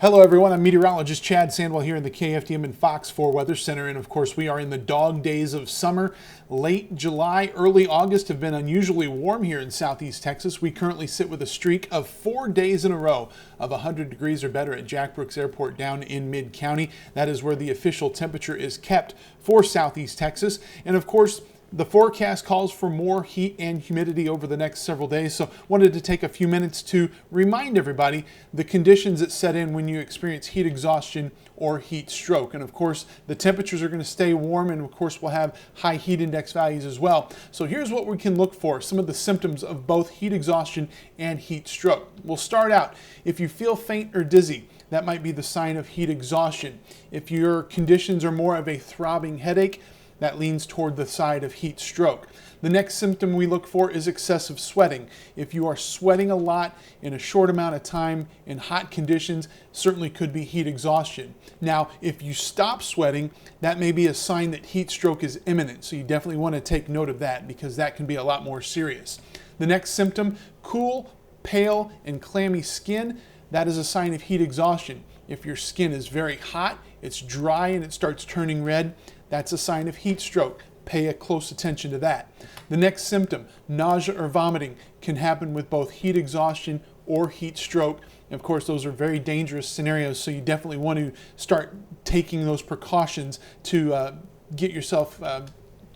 Hello everyone, I'm Meteorologist Chad Sandwell here in the KFDM and Fox4 Weather Center, and of course we are in the dog days of summer. Late July, early August have been unusually warm here in southeast Texas. We currently sit with a streak of 4 days in a row of 100 degrees or better at Jack Brooks Airport down in mid-county. That is where the official temperature is kept for southeast Texas, and of course the forecast calls for more heat and humidity over the next several days, so wanted to take a few minutes to remind everybody the conditions that set in when you experience heat exhaustion or heat stroke. And of course, the temperatures are going to stay warm, and of course we'll have high heat index values as well. So here's what we can look for, some of the symptoms of both heat exhaustion and heat stroke. We'll start out, if you feel faint or dizzy, that might be the sign of heat exhaustion. If your conditions are more of a throbbing headache, that leans toward the side of heat stroke. The next symptom we look for is excessive sweating. If you are sweating a lot in a short amount of time in hot conditions, certainly could be heat exhaustion. Now, if you stop sweating, that may be a sign that heat stroke is imminent. So you definitely want to take note of that because that can be a lot more serious. The next symptom, cool, pale, and clammy skin. That is a sign of heat exhaustion. If your skin is very hot, it's dry, and it starts turning red, that's a sign of heat stroke. Pay a close attention to that. The next symptom, nausea or vomiting, can happen with both heat exhaustion or heat stroke. And of course, those are very dangerous scenarios, so you definitely want to start taking those precautions to get yourself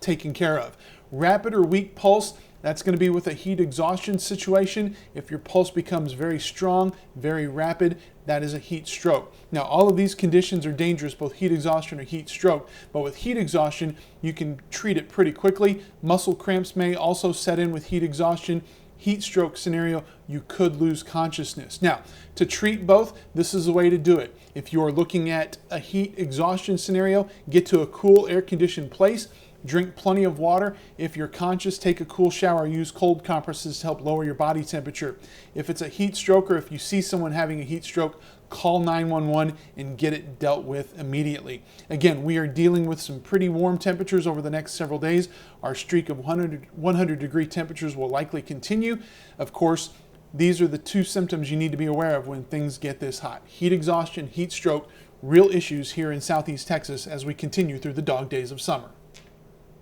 taken care of. Rapid or weak pulse, that's going to be with a heat exhaustion situation. If your pulse becomes very strong, very rapid, that is a heat stroke. Now, all of these conditions are dangerous, both heat exhaustion or heat stroke, but with heat exhaustion, you can treat it pretty quickly. Muscle cramps may also set in with heat exhaustion. Heat stroke scenario, you could lose consciousness. Now, to treat both, this is the way to do it. If you're looking at a heat exhaustion scenario, get to a cool air-conditioned place. Drink plenty of water. If you're conscious, take a cool shower. Use cold compresses to help lower your body temperature. If it's a heat stroke, or if you see someone having a heat stroke, call 911 and get it dealt with immediately. Again, we are dealing with some pretty warm temperatures over the next several days. Our streak of 100 degree temperatures will likely continue. Of course, these are the two symptoms you need to be aware of when things get this hot. Heat exhaustion, heat stroke, real issues here in southeast Texas as we continue through the dog days of summer.